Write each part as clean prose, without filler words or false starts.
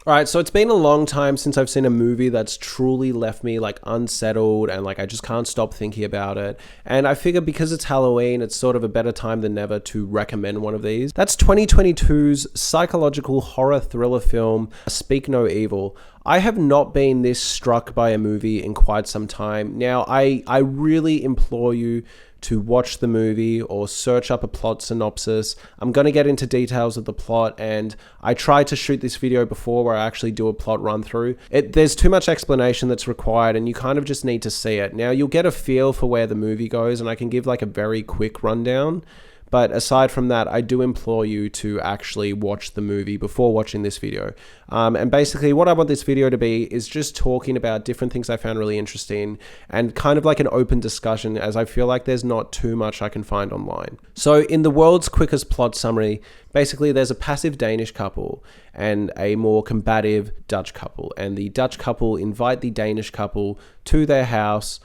All right, so it's been a long time since I've seen a movie that's truly left me like unsettled and like I just can't stop thinking about it. And I figure because it's Halloween, it's sort of a better time than ever to recommend one of these. That's 2022's psychological horror thriller film, Speak No Evil. I have not been this struck by a movie in quite some time. Now, I really implore you to watch the movie or search up a plot synopsis. I'm going to get into details of the plot, and I tried to shoot this video before where I actually do a plot run through. There's too much explanation that's required, and you kind of just need to see it. Now, you'll get a feel for where the movie goes, and I can give like a very quick rundown. But aside from that, I do implore you to actually watch the movie before watching this video. And basically what I want this video to be is just talking about different things I found really interesting and kind of like an open discussion, as I feel like there's not too much I can find online. So in the world's quickest plot summary, basically there's a passive Danish couple and a more combative Dutch couple. And the Dutch couple invite the Danish couple to their house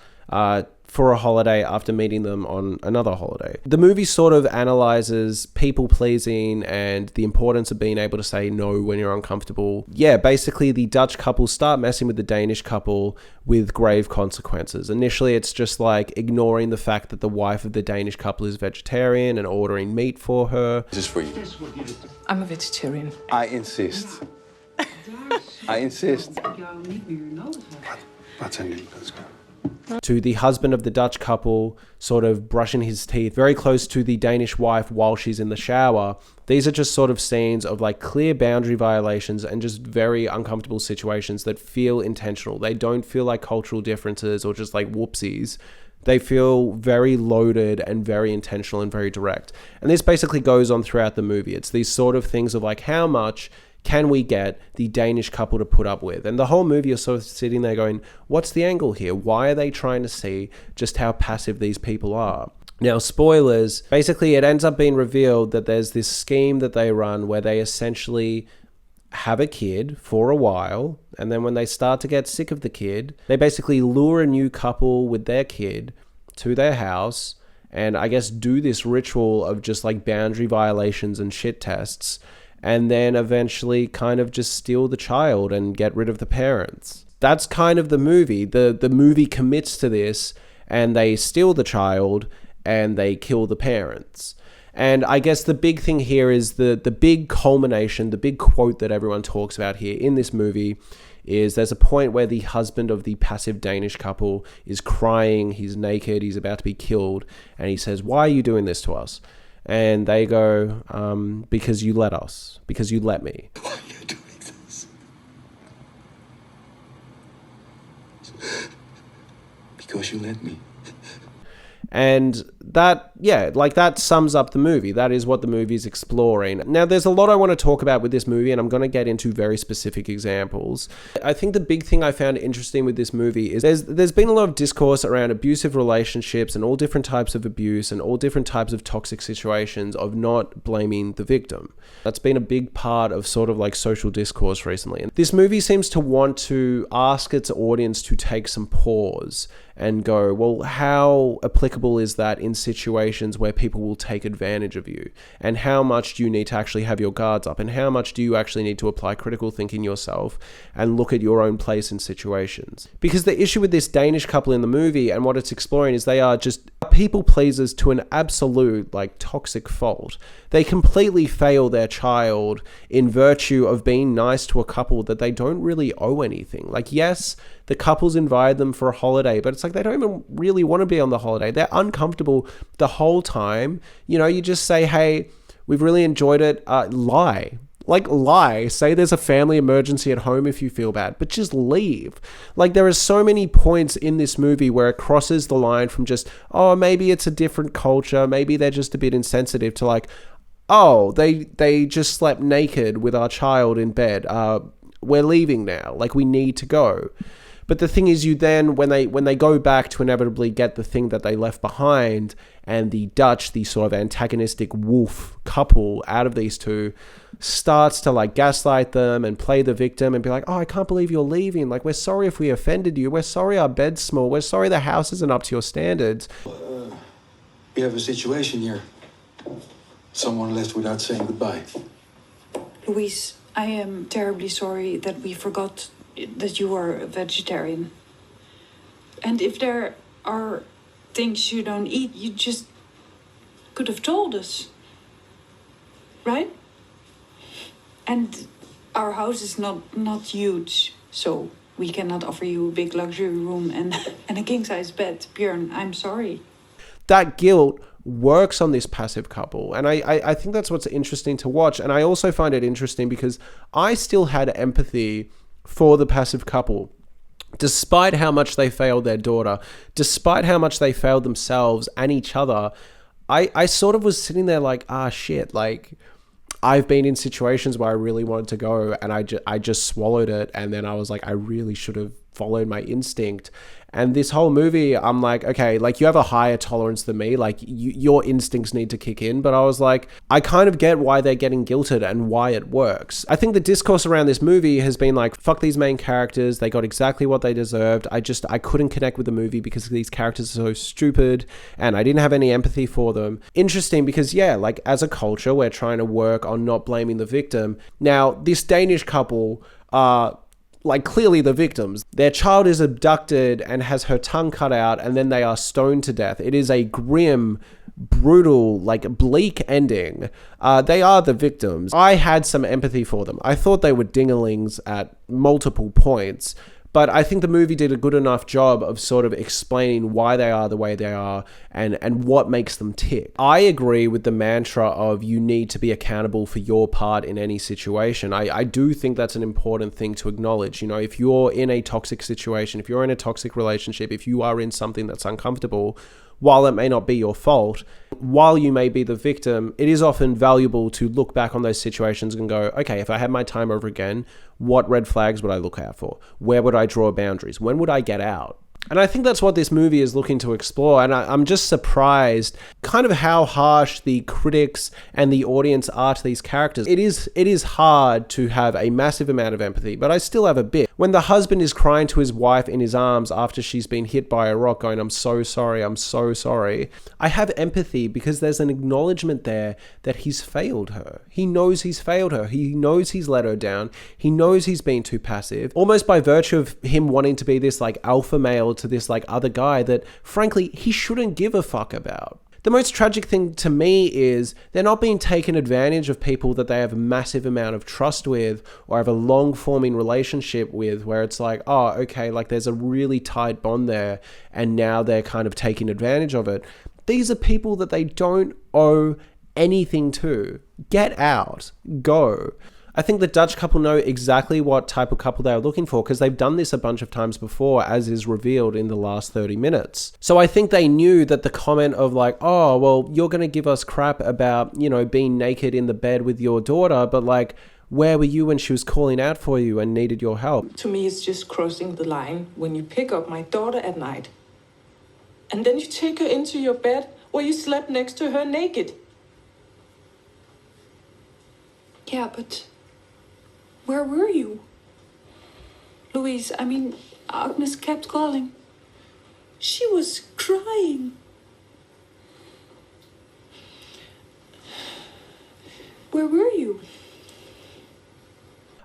for a holiday after meeting them on another holiday. The movie sort of analyzes people pleasing and the importance of being able to say no when you're uncomfortable. Yeah, basically the Dutch couple start messing with the Danish couple with grave consequences. Initially, it's just like ignoring the fact that the wife of the Danish couple is vegetarian and ordering meat for her. This is for you. I'm a vegetarian. I insist. I insist. To the husband of the Dutch couple sort of brushing his teeth very close to the Danish wife while she's in the shower. These are just sort of scenes of like clear boundary violations and just very uncomfortable situations that feel intentional. They don't feel like cultural differences or just like whoopsies. They feel very loaded and very intentional and very direct. And this basically goes on throughout the movie. It's these sort of things of like, how much can we get the Danish couple to put up with? And the whole movie is sort of sitting there going, what's the angle here? Why are they trying to see just how passive these people are? Now, spoilers, basically it ends up being revealed that there's this scheme that they run where they essentially have a kid for a while, and then when they start to get sick of the kid, they basically lure a new couple with their kid to their house and I guess do this ritual of just like boundary violations and shit tests, and then eventually kind of just steal the child and get rid of the parents. That's kind of the movie. The movie commits to this, and they steal the child and they kill the parents. And I guess the big thing here is the big culmination, the big quote that everyone talks about here in this movie is there's a point where the husband of the passive Danish couple is crying, he's naked, he's about to be killed, and he says, "Why are you doing this to us?" And they go, because you let us, because you let me. Why are you doing this? Because you let me. And that, yeah, like that sums up the movie. That is what the movie is exploring. Now, there's a lot I want to talk about with this movie, and I'm going to get into very specific examples. I think the big thing I found interesting with this movie is there's been a lot of discourse around abusive relationships and all different types of abuse and all different types of toxic situations of not blaming the victim. That's been a big part of sort of like social discourse recently. And this movie seems to want to ask its audience to take some pause and go, well, how applicable is that in situations where people will take advantage of you? And how much do you need to actually have your guards up? And how much do you actually need to apply critical thinking yourself and look at your own place in situations? Because the issue with this Danish couple in the movie and what it's exploring is they are just people pleasers to an absolute like toxic fault. They completely fail their child in virtue of being nice to a couple that they don't really owe anything. Like, yes, the couple's invited them for a holiday, but it's like they don't even really want to be on the holiday. They're uncomfortable the whole time. You know, you just say, hey, we've really enjoyed it. Lie. Like, lie. Say there's a family emergency at home if you feel bad, but just leave. Like, there are so many points in this movie where it crosses the line from just, oh, maybe it's a different culture. Maybe they're just a bit insensitive to like, oh, they just slept naked with our child in bed. We're leaving now. Like, we need to go. But the thing is, you then, when they go back to inevitably get the thing that they left behind, and the Dutch, the sort of antagonistic wolf couple out of these two, starts to like gaslight them and play the victim and be like, oh, I can't believe you're leaving. Like, we're sorry if we offended you. We're sorry our bed's small. We're sorry the house isn't up to your standards. We have a situation here. Someone left without saying goodbye. Louise, I am terribly sorry that we forgot that you are a vegetarian. And if there are things you don't eat, you just could have told us. Right? And our house is not huge, so we cannot offer you a big luxury room and a king-size bed. Björn, I'm sorry. That guilt works on this passive couple. And I think that's what's interesting to watch. And I also find it interesting because I still had empathy for the passive couple. Despite how much they failed their daughter, despite how much they failed themselves and each other, I sort of was sitting there like, shit, like I've been in situations where I really wanted to go and I just swallowed it. And then I was like, I really should have followed my instinct. And this whole movie, I'm like, okay, like you have a higher tolerance than me. Like your instincts need to kick in. But I was like, I kind of get why they're getting guilted and why it works. I think the discourse around this movie has been like, fuck these main characters. They got exactly what they deserved. I couldn't connect with the movie because these characters are so stupid and I didn't have any empathy for them. Interesting because yeah, like as a culture, we're trying to work on not blaming the victim. Now, this Danish couple like clearly the victims. Their child is abducted and has her tongue cut out and then they are stoned to death. It is a grim, brutal, like bleak ending. They are the victims. I had some empathy for them. I thought they were dinglings at multiple points. But I think the movie did a good enough job of sort of explaining why they are the way they are and what makes them tick. I agree with the mantra of you need to be accountable for your part in any situation. I do think that's an important thing to acknowledge. You know, if you're in a toxic situation, if you're in a toxic relationship, if you are in something that's uncomfortable, while it may not be your fault, while you may be the victim, it is often valuable to look back on those situations and go, okay, if I had my time over again, what red flags would I look out for? Where would I draw boundaries? When would I get out? And I think that's what this movie is looking to explore. And I'm just surprised kind of how harsh the critics and the audience are to these characters. It is hard to have a massive amount of empathy, but I still have a bit. When the husband is crying to his wife in his arms after she's been hit by a rock going, I'm so sorry, I'm so sorry. I have empathy because there's an acknowledgement there that he's failed her. He knows he's failed her. He knows he's let her down. He knows he's been too passive. Almost by virtue of him wanting to be this like alpha male to this like other guy that frankly he shouldn't give a fuck about. The most tragic thing to me is they're not being taken advantage of people that they have a massive amount of trust with or have a long forming relationship with, where it's like, oh, okay, like there's a really tight bond there and now they're kind of taking advantage of it. These are people that they don't owe anything to. Get out. Go. I think the Dutch couple know exactly what type of couple they are looking for because they've done this a bunch of times before, as is revealed in the last 30 minutes. So I think they knew that the comment of like, oh, well, you're going to give us crap about, you know, being naked in the bed with your daughter, but like, where were you when she was calling out for you and needed your help? To me, it's just crossing the line when you pick up my daughter at night and then you take her into your bed or you slept next to her naked. Yeah, but where were you? Louise, I mean, Agnes kept calling. She was crying. Where were you?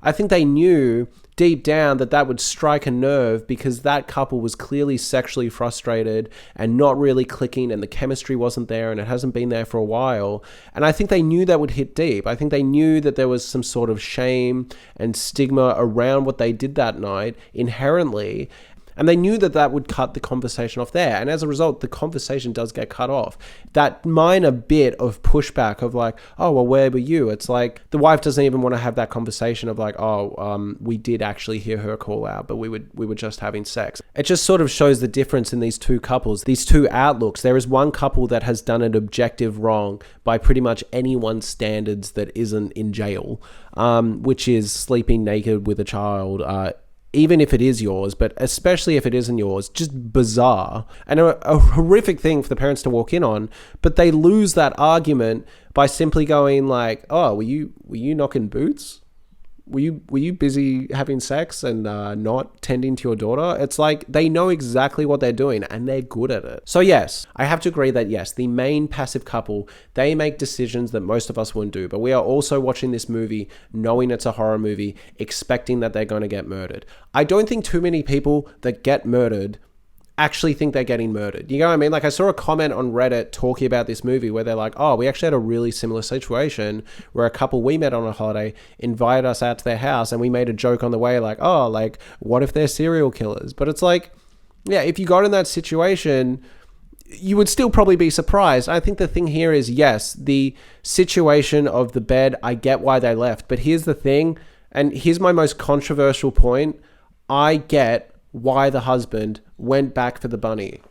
I think they knew deep down that would strike a nerve because that couple was clearly sexually frustrated and not really clicking and the chemistry wasn't there and it hasn't been there for a while. And I think they knew that would hit deep. I think they knew that there was some sort of shame and stigma around what they did that night inherently. And they knew that would cut the conversation off there. And as a result, the conversation does get cut off. That minor bit of pushback of like, oh, well, where were you? It's like the wife doesn't even want to have that conversation of like, oh, we did actually hear her call out, but we were just having sex. It just sort of shows the difference in these two couples, these two outlooks. There is one couple that has done an objective wrong by pretty much anyone's standards that isn't in jail, which is sleeping naked with a child, even if it is yours, but especially if it isn't yours, just bizarre and a horrific thing for the parents to walk in on. But they lose that argument by simply going like, oh, were you knocking boots? were you busy having sex and not tending to your daughter? It's like they know exactly what they're doing and they're good at it. So yes, I have to agree that yes, the main passive couple, they make decisions that most of us wouldn't do. But we are also watching this movie knowing it's a horror movie, expecting that they're going to get murdered. I don't think too many people that get murdered actually think they're getting murdered. You know what I mean? Like I saw a comment on Reddit talking about this movie where they're like, oh, we actually had a really similar situation where a couple we met on a holiday invited us out to their house and we made a joke on the way like, oh, like what if they're serial killers? But it's like, yeah, if you got in that situation, you would still probably be surprised. I think the thing here is, yes, the situation of the bed, I get why they left. But here's the thing, and here's my most controversial point. I get why the husband went back for the bunny.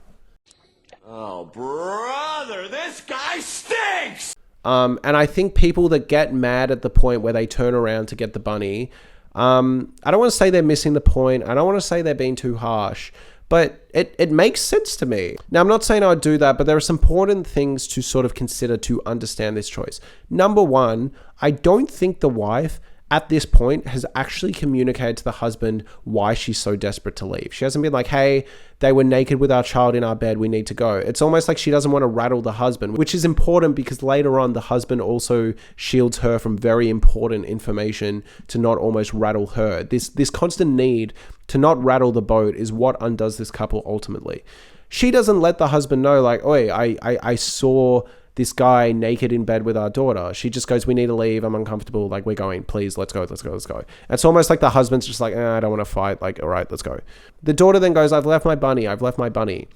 Oh, brother, this guy stinks! And I think people that get mad at the point where they turn around to get the bunny, I don't want to say they're missing the point. I don't want to say they're being too harsh, but it makes sense to me. Now, I'm not saying I would do that, but there are some important things to sort of consider to understand this choice. Number one, I don't think the wife at this point has actually communicated to the husband why she's so desperate to leave. She hasn't been like, hey, they were naked with our child in our bed, we need to go. It's almost like she doesn't want to rattle the husband, which is important because later on the husband also shields her from very important information to not almost rattle her. This constant need to not rattle the boat is what undoes this couple ultimately. She doesn't let the husband know like, oi, I saw this guy naked in bed with our daughter. She just goes, we need to leave. I'm uncomfortable. Like, we're going. Please, let's go. It's almost like the husband's just like, I don't want to fight. Like, all right, let's go. The daughter then goes, I've left my bunny.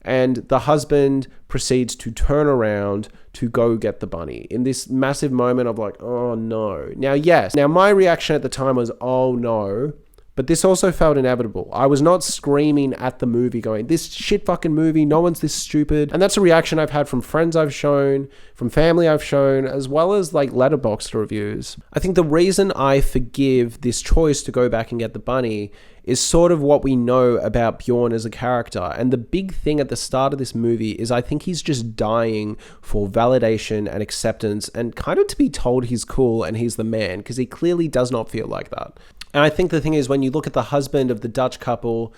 And the husband proceeds to turn around to go get the bunny in this massive moment of like, oh no. Now, yes. Now, my reaction at the time was, oh no. But this also felt inevitable. I was not screaming at the movie going, this shit fucking movie, no one's this stupid. And that's a reaction I've had from friends I've shown, from family I've shown, as well as like Letterboxd reviews. I think the reason I forgive this choice to go back and get the bunny is sort of what we know about Bjorn as a character. And the big thing at the start of this movie is I think he's just dying for validation and acceptance and kind of to be told he's cool and he's the man, because he clearly does not feel like that. And I think the thing is, when you look at the husband of the Dutch couple,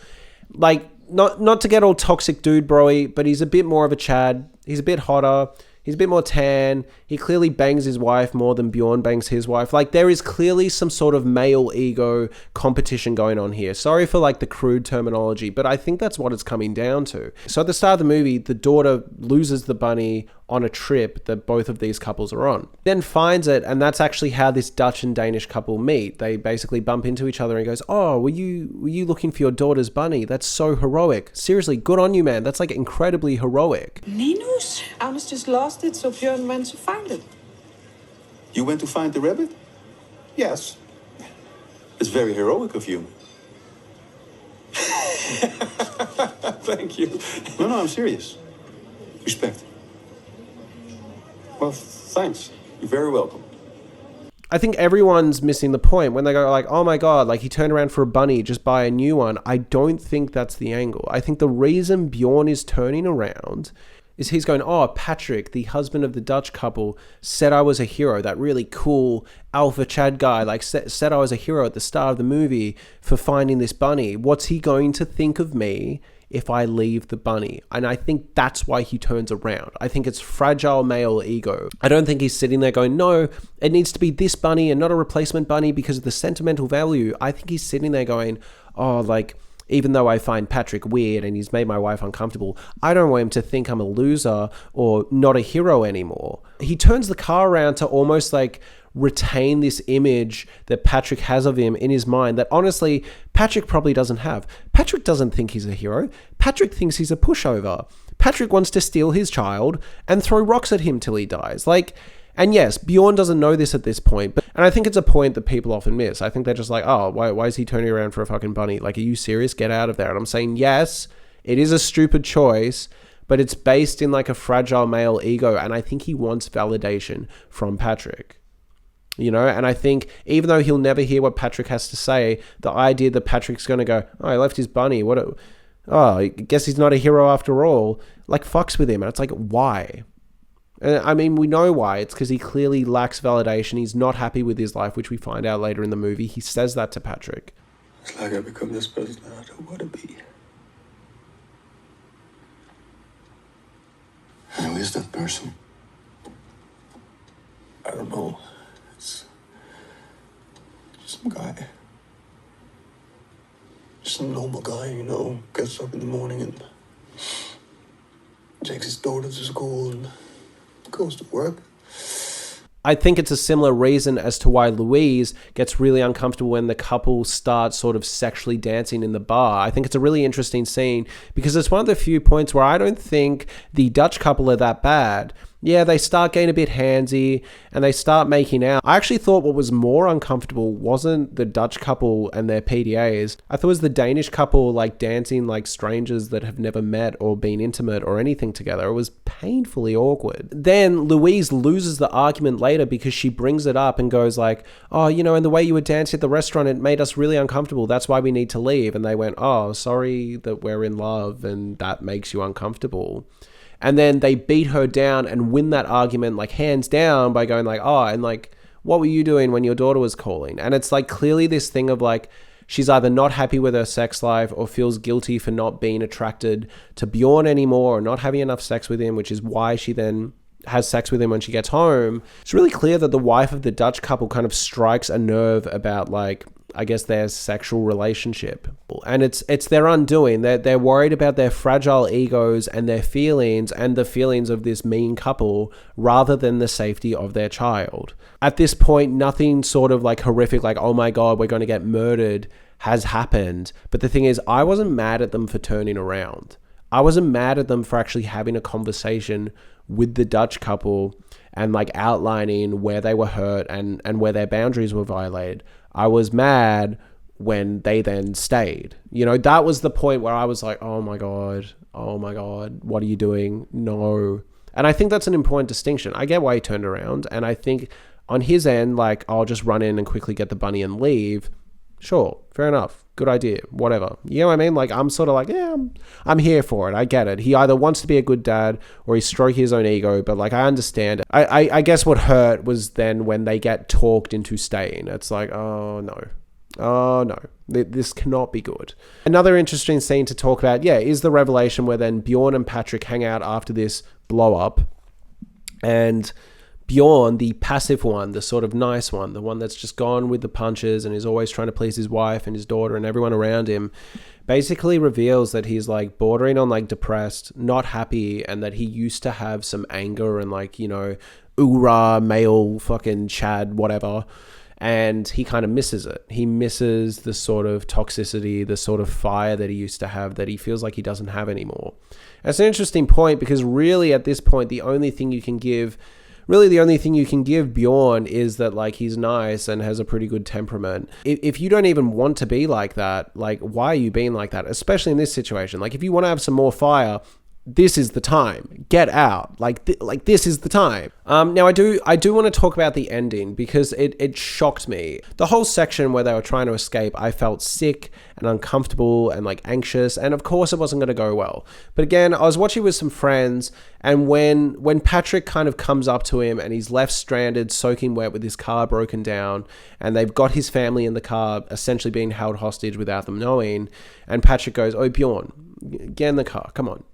like, not to get all toxic dude bro-y, but he's a bit more of a Chad. He's a bit hotter. He's a bit more tan. He clearly bangs his wife more than Bjorn bangs his wife. Like, there is clearly some sort of male ego competition going on here. Sorry for like the crude terminology, but I think that's what it's coming down to. So at the start of the movie, the daughter loses the bunny on a trip that both of these couples are on. Then finds it, and that's actually how this Dutch and Danish couple meet. They basically bump into each other and he goes, oh, were you looking for your daughter's bunny? That's so heroic. Seriously, good on you, man. That's like incredibly heroic. Linus, Agnes just lost it, so Björn went to find it. You went to find the rabbit? Yes. It's very heroic of you. Thank you. No, I'm serious. Respect. Well, thanks. You're very welcome. I think everyone's missing the point when they go like, oh my God, like he turned around for a bunny, just buy a new one. I don't think that's the angle. I think the reason Bjorn is turning around is he's going, oh, Patrick, the husband of the Dutch couple, said I was a hero. That really cool alpha Chad guy, like said I was a hero at the start of the movie for finding this bunny. What's he going to think of me if I leave the bunny? And I think that's why he turns around. I think it's fragile male ego. I don't think he's sitting there going, no, it needs to be this bunny and not a replacement bunny because of the sentimental value. I think he's sitting there going, oh, like, even though I find Patrick weird and he's made my wife uncomfortable, I don't want him to think I'm a loser or not a hero anymore. He turns the car around to almost like retain this image that Patrick has of him in his mind that honestly, Patrick probably doesn't have. Patrick doesn't think he's a hero. Patrick thinks he's a pushover. Patrick wants to steal his child and throw rocks at him till he dies. Like, and yes, Bjorn doesn't know this at this point, and I think it's a point that people often miss. I think they're just like, oh, why is he turning around for a fucking bunny? Like, are you serious? Get out of there. And I'm saying, yes, it is a stupid choice, but it's based in like a fragile male ego, and I think he wants validation from Patrick. You know, and I think even though he'll never hear what Patrick has to say, the idea that Patrick's going to go, oh, I left his bunny. I guess he's not a hero after all, like fucks with him. And it's like, why? I mean, we know why. It's because he clearly lacks validation. He's not happy with his life, which we find out later in the movie. He says that to Patrick. It's like I become this person I don't want to be. Who is that person? I don't know. It's some guy. Just some normal guy, you know, gets up in the morning and takes his daughter to school and goes to work. I think it's a similar reason as to why Louise gets really uncomfortable when the couple start sort of sexually dancing in the bar. I think it's a really interesting scene because it's one of the few points where I don't think the Dutch couple are that bad. Yeah, they start getting a bit handsy and they start making out. I actually thought what was more uncomfortable wasn't the Dutch couple and their PDAs. I thought it was the Danish couple like dancing like strangers that have never met or been intimate or anything together. It was painfully awkward. Then Louise loses the argument later because she brings it up and goes like, oh, you know, and the way you were dancing at the restaurant, it made us really uncomfortable. That's why we need to leave. And they went, oh, sorry that we're in love and that makes you uncomfortable. And then they beat her down and win that argument like hands down by going like, oh, and like, what were you doing when your daughter was calling? And it's like clearly this thing of like, she's either not happy with her sex life or feels guilty for not being attracted to Bjorn anymore or not having enough sex with him, which is why she then has sex with him when she gets home. It's really clear that the wife of the Dutch couple kind of strikes a nerve about like, I guess, their sexual relationship. And it's their undoing. They're worried about their fragile egos and their feelings and the feelings of this mean couple rather than the safety of their child. At this point, nothing sort of like horrific, like, oh my God, we're going to get murdered has happened. But the thing is, I wasn't mad at them for turning around. I wasn't mad at them for actually having a conversation with the Dutch couple and like outlining where they were hurt and where their boundaries were violated. I was mad when they then stayed. You know, that was the point where I was like, oh my God, what are you doing? No. And I think that's an important distinction. I get why he turned around. And I think on his end, like, I'll just run in and quickly get the bunny and leave. Sure, fair enough. Good idea. Whatever. You know what I mean? Like, I'm sort of like, yeah, I'm here for it. I get it. He either wants to be a good dad or he's stroking his own ego, but like, I understand it. I guess what hurt was then when they get talked into staying. It's like, oh no, this cannot be good. Another interesting scene to talk about, is the revelation where then Bjorn and Patrick hang out after this blow up, and Bjorn, the passive one, the sort of nice one, the one that's just gone with the punches and is always trying to please his wife and his daughter and everyone around him, basically reveals that he's like bordering on like depressed, not happy, and that he used to have some anger and like, you know, oorah, male fucking Chad, whatever. And he kind of misses it. He misses the sort of toxicity, the sort of fire that he used to have that he feels like he doesn't have anymore. That's an interesting point because really at this point, the only thing you can give Bjorn is that like he's nice and has a pretty good temperament. If you don't even want to be like that, like why are you being like that? Especially in this situation. Like if you want to have some more fire, this is the time. Get out. Like this is the time. Now I do want to talk about the ending because it shocked me. The whole section where they were trying to escape, I felt sick and uncomfortable and like anxious, and of course it wasn't going to go well. But again, I was watching with some friends, and when Patrick kind of comes up to him and he's left stranded, soaking wet with his car broken down, and they've got his family in the car essentially being held hostage without them knowing, and Patrick goes, "Oh Bjorn, get in the car, come on."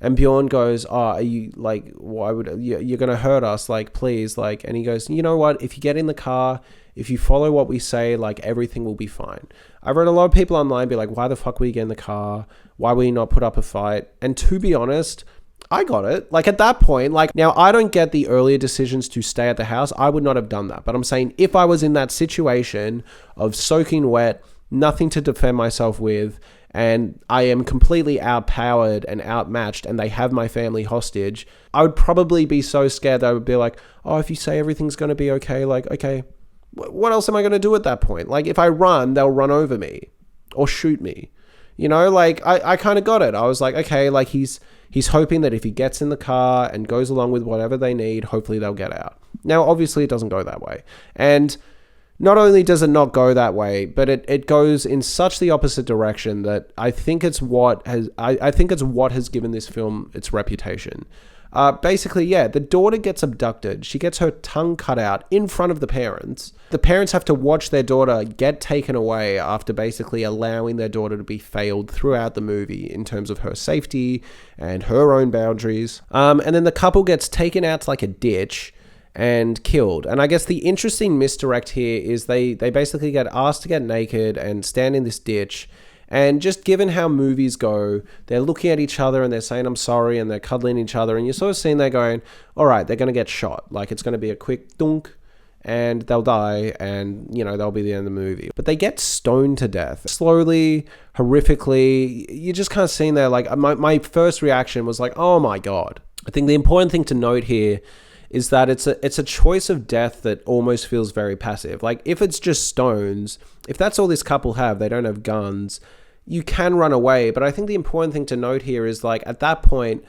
And Bjorn goes, "Oh, are you like, why would you're going to hurt us? Like, please." Like, and he goes, "You know what? If you get in the car, if you follow what we say, like everything will be fine." I've read a lot of people online be like, "Why the fuck will you get in the car? Why will you not put up a fight?" And to be honest, I got it. Like at that point, like now I don't get the earlier decisions to stay at the house. I would not have done that. But I'm saying if I was in that situation of soaking wet, nothing to defend myself with, and I am completely outpowered and outmatched and they have my family hostage, I would probably be so scared that I would be like, oh, if you say everything's going to be okay, like, okay, what else am I going to do at that point? Like, if I run, they'll run over me or shoot me. You know, like, I kind of got it. I was like, okay, like, he's hoping that if he gets in the car and goes along with whatever they need, hopefully they'll get out. Now, obviously, it doesn't go that way. And not only does it not go that way, but it goes in such the opposite direction that I think it's what has given this film its reputation. Basically, yeah, the daughter gets abducted. She gets her tongue cut out in front of the parents. The parents have to watch their daughter get taken away after basically allowing their daughter to be failed throughout the movie in terms of her safety and her own boundaries. And then the couple gets taken out to like a ditch and killed. And I guess the interesting misdirect here is they basically get asked to get naked and stand in this ditch. And just given how movies go, they're looking at each other and they're saying, I'm sorry, and they're cuddling each other. And you're sort of seeing they're going, all right, they're going to get shot. Like, it's going to be a quick dunk and they'll die and, you know, they'll be the end of the movie. But they get stoned to death. Slowly, horrifically. You're just kind of seeing there, like, my first reaction was like, oh my God. I think the important thing to note here is that it's a choice of death that almost feels very passive. Like, if it's just stones, if that's all this couple have, they don't have guns, you can run away. But I think the important thing to note here is, like, at that point,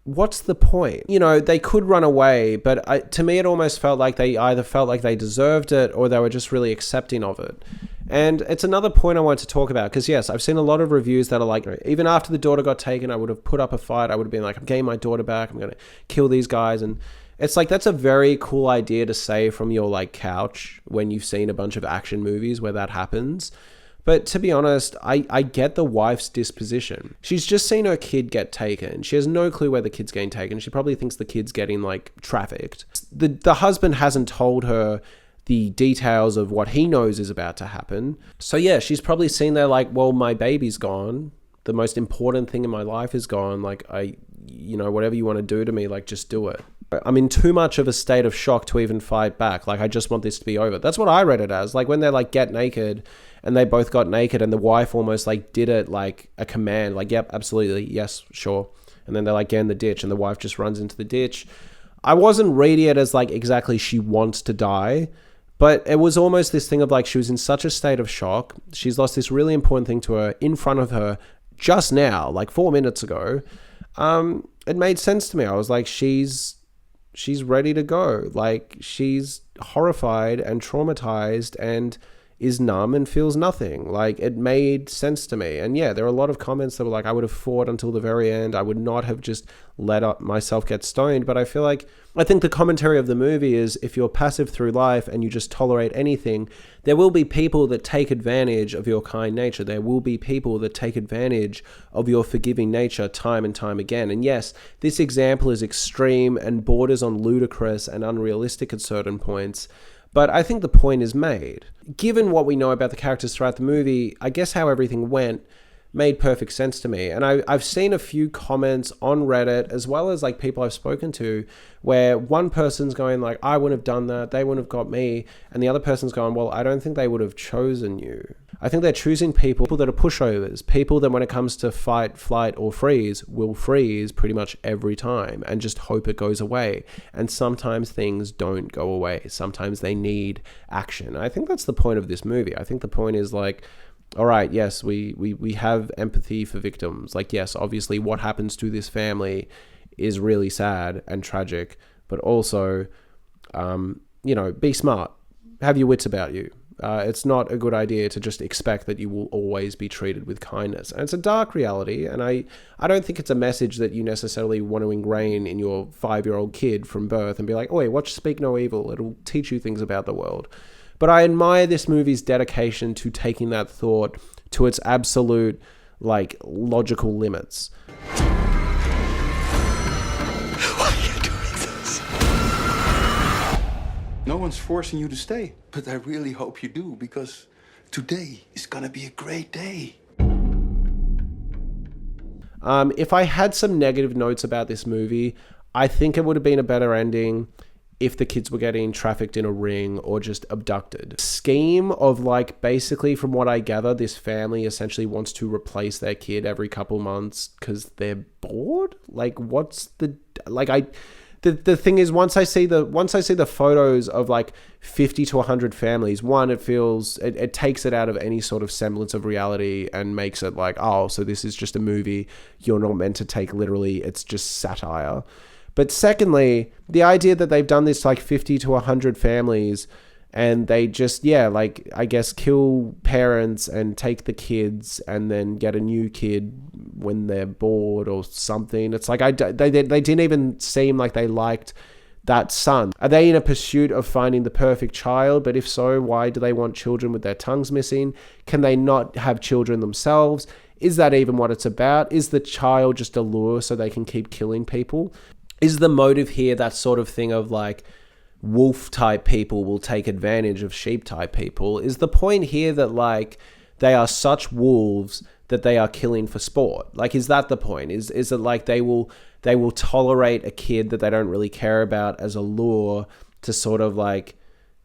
what's the point? You know, they could run away, but to me, it almost felt like they either felt like they deserved it or they were just really accepting of it. And it's another point I want to talk about, because yes, I've seen a lot of reviews that are like, even after the daughter got taken, I would have put up a fight. I would have been like, I'm getting my daughter back. I'm going to kill these guys. And it's like, that's a very cool idea to say from your like couch when you've seen a bunch of action movies where that happens. But to be honest, I get the wife's disposition. She's just seen her kid get taken. She has no clue where the kid's getting taken. She probably thinks the kid's getting like trafficked. The husband hasn't told her the details of what he knows is about to happen. So yeah, she's probably seen there like, well, my baby's gone. The most important thing in my life is gone. Like, whatever you want to do to me, like, just do it. I'm in too much of a state of shock to even fight back. Like, I just want this to be over. That's what I read it as. Like, when they like get naked and they both got naked and the wife almost like did it like a command, like, yep, absolutely, yes, sure. And then they like get in the ditch and the wife just runs into the ditch. I wasn't reading it as like exactly she wants to die, but it was almost this thing of like, she was in such a state of shock. She's lost this really important thing to her in front of her just now, like 4 minutes ago. It made sense to me. I was like, she's ready to go. Like, she's horrified and traumatized and is numb and feels nothing. Like, it made sense to me. And yeah, there are a lot of comments that were like, I would have fought until the very end. I would not have just let up myself get stoned. But I think the commentary of the movie is, if you're passive through life and you just tolerate anything, there will be people that take advantage of your kind nature. There will be people that take advantage of your forgiving nature time and time again. And yes, this example is extreme and borders on ludicrous and unrealistic at certain points. But I think the point is made. Given what we know about the characters throughout the movie, I guess how everything went made perfect sense to me. And I've seen a few comments on Reddit, as well as like people I've spoken to, where one person's going like, I wouldn't have done that, they wouldn't have got me. And the other person's going, well, I don't think they would have chosen you. I think they're choosing people that are pushovers, people that when it comes to fight, flight, or freeze, will freeze pretty much every time and just hope it goes away. And sometimes things don't go away. Sometimes they need action. I think that's the point of this movie. I think the point is like, all right, yes, we have empathy for victims. Like, yes, obviously what happens to this family is really sad and tragic, but also, be smart. Have your wits about you. It's not a good idea to just expect that you will always be treated with kindness. And it's a dark reality, and I don't think it's a message that you necessarily want to ingrain in your 5-year-old kid from birth and be like, oh, wait, watch Speak No Evil. It'll teach you things about the world. But I admire this movie's dedication to taking that thought to its absolute, like, logical limits. Why are you doing this? No one's forcing you to stay, but I really hope you do, because today is gonna be a great day. If I had some negative notes about this movie, I think it would have been a better ending if the kids were getting trafficked in a ring or just abducted. Scheme of like, basically from what I gather, this family essentially wants to replace their kid every couple months because they're bored. Like, what's the thing is, once I see the photos of like 50 to 100 families, one, it takes it out of any sort of semblance of reality and makes it like, oh, so this is just a movie you're not meant to take literally. It's just satire. But secondly, the idea that they've done this to like 50 to 100 families And they just, yeah, like, I guess kill parents and take the kids and then get a new kid when they're bored or something. It's like, they didn't even seem like they liked that son. Are they in a pursuit of finding the perfect child? But if so, why do they want children with their tongues missing? Can they not have children themselves? Is that even what it's about? Is the child just a lure so they can keep killing people? Is the motive here that sort of thing of like, wolf type people will take advantage of sheep type people? Is the point here that like they are such wolves that they are killing for sport? Like, is that the point? Is it like they will tolerate a kid that they don't really care about as a lure to sort of like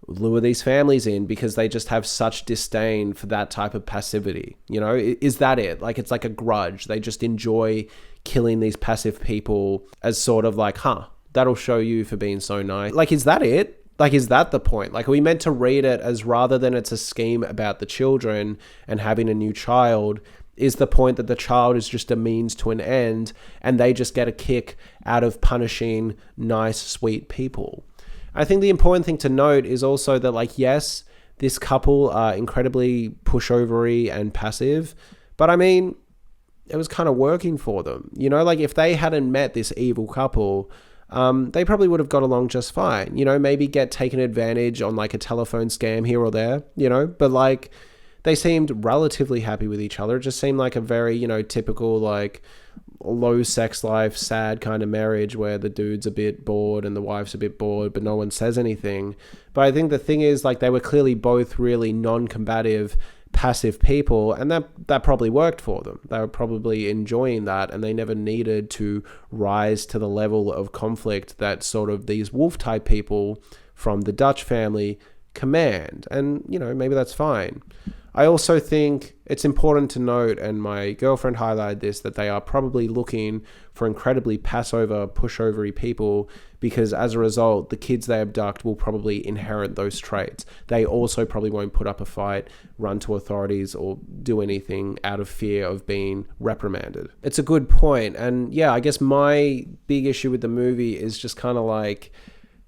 lure these families in because they just have such disdain for that type of passivity? You know, is that it? Like, it's like a grudge. They just enjoy killing these passive people as sort of like, that'll show you for being so nice. Like, is that it? Like, is that the point? Like, are we meant to read it as rather than it's a scheme about the children and having a new child, is the point that the child is just a means to an end and they just get a kick out of punishing nice, sweet people? I think the important thing to note is also that, like, yes, this couple are incredibly pushovery and passive, but I mean, it was kind of working for them. You know, like, if they hadn't met this evil couple, they probably would have got along just fine. You know, maybe get taken advantage on like a telephone scam here or there, you know, but like they seemed relatively happy with each other. It just seemed like a very, you know, typical like low sex life, sad kind of marriage where the dude's a bit bored and the wife's a bit bored, but no one says anything. But I think the thing is, like, they were clearly both really non-combative, passive people, and that probably worked for them. They were probably enjoying that, and they never needed to rise to the level of conflict that sort of these wolf type people from the Dutch family command. And, you know, maybe that's fine. I also think it's important to note, and my girlfriend highlighted this, that they are probably looking for incredibly passover, pushovery people, because as a result, the kids they abduct will probably inherit those traits. They also probably won't put up a fight, run to authorities, or do anything out of fear of being reprimanded. It's a good point. And yeah, I guess my big issue with the movie is just kind of like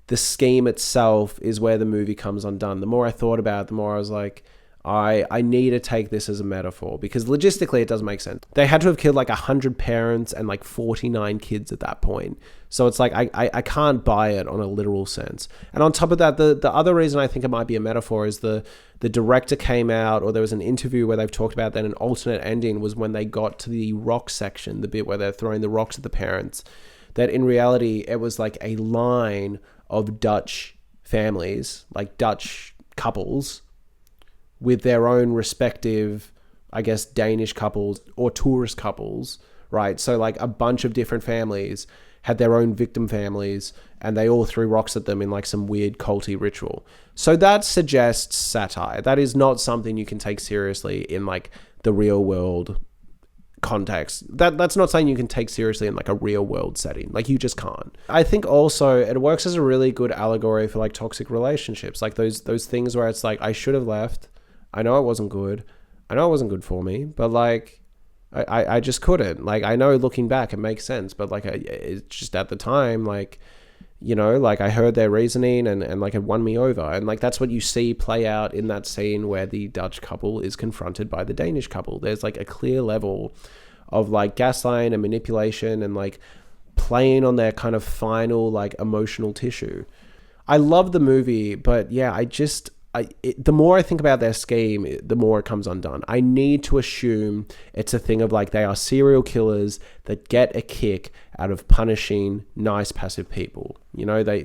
the scheme itself is where the movie comes undone. The more I thought about it, the more I was like, I need to take this as a metaphor, because logistically it doesn't make sense. They had to have killed like 100 parents and like 49 kids at that point. So it's like, I can't buy it on a literal sense. And on top of that, the other reason I think it might be a metaphor is the director came out, or there was an interview where they've talked about that an alternate ending was when they got to the rock section, the bit where they're throwing the rocks at the parents, that in reality it was like a line of Dutch families, like Dutch couples, with their own respective, I guess, Danish couples or tourist couples, right? So like a bunch of different families had their own victim families, and they all threw rocks at them in like some weird culty ritual. So that suggests satire. That is not something you can take seriously in like the real world context. That's not something you can take seriously in like a real world setting. Like, you just can't. I think also it works as a really good allegory for like toxic relationships, like those things where it's like, I should have left. I know it wasn't good. I know it wasn't good for me, but like, I just couldn't. Like, I know looking back, it makes sense, but like, it's just at the time, like, you know, like I heard their reasoning and like it won me over. And like, that's what you see play out in that scene where the Dutch couple is confronted by the Danish couple. There's like a clear level of like gaslighting and manipulation and like playing on their kind of final like emotional tissue. I love the movie, but yeah, the more I think about their scheme, the more it comes undone. I need to assume it's a thing of like, they are serial killers that get a kick out of punishing nice passive people. You know, they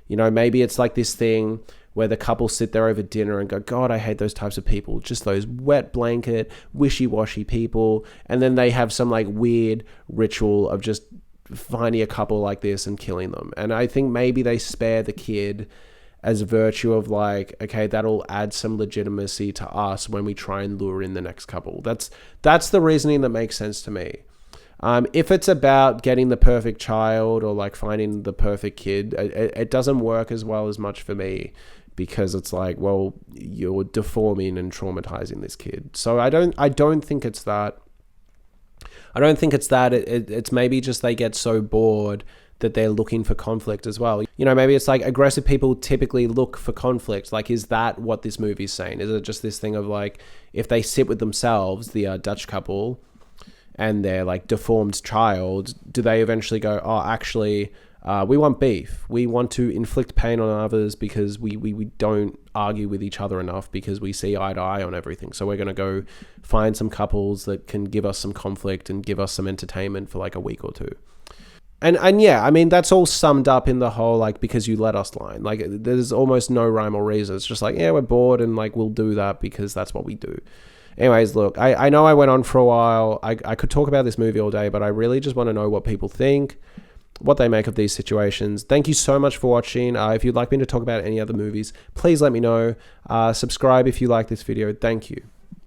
you know, maybe it's like this thing where the couple sit there over dinner and go, God, I hate those types of people. Just those wet blanket, wishy-washy people. And then they have some like weird ritual of just finding a couple like this and killing them. And I think maybe they spare the kid as a virtue of like, okay, that'll add some legitimacy to us when we try and lure in the next couple. That's the reasoning that makes sense to me. If it's about getting the perfect child or like finding the perfect kid, it doesn't work as well as much for me, because it's like, well, you're deforming and traumatizing this kid. So I don't think it's that. I don't think it's that. It's maybe just they get so bored that they're looking for conflict as well. You know, maybe it's like aggressive people typically look for conflict. Like, is that what this movie's saying? Is it just this thing of like, if they sit with themselves, the Dutch couple, and their like deformed child, do they eventually go, oh, actually, we want beef. We want to inflict pain on others because we don't argue with each other enough because we see eye to eye on everything. So we're going to go find some couples that can give us some conflict and give us some entertainment for like a week or two. And yeah, I mean, that's all summed up in the whole, like, because you let us line. Like, there's almost no rhyme or reason. It's just like, yeah, we're bored and, like, we'll do that because that's what we do. Anyways, look, I know I went on for a while. I could talk about this movie all day, but I really just want to know what people think, what they make of these situations. Thank you so much for watching. If you'd like me to talk about any other movies, please let me know. Subscribe if you like this video. Thank you.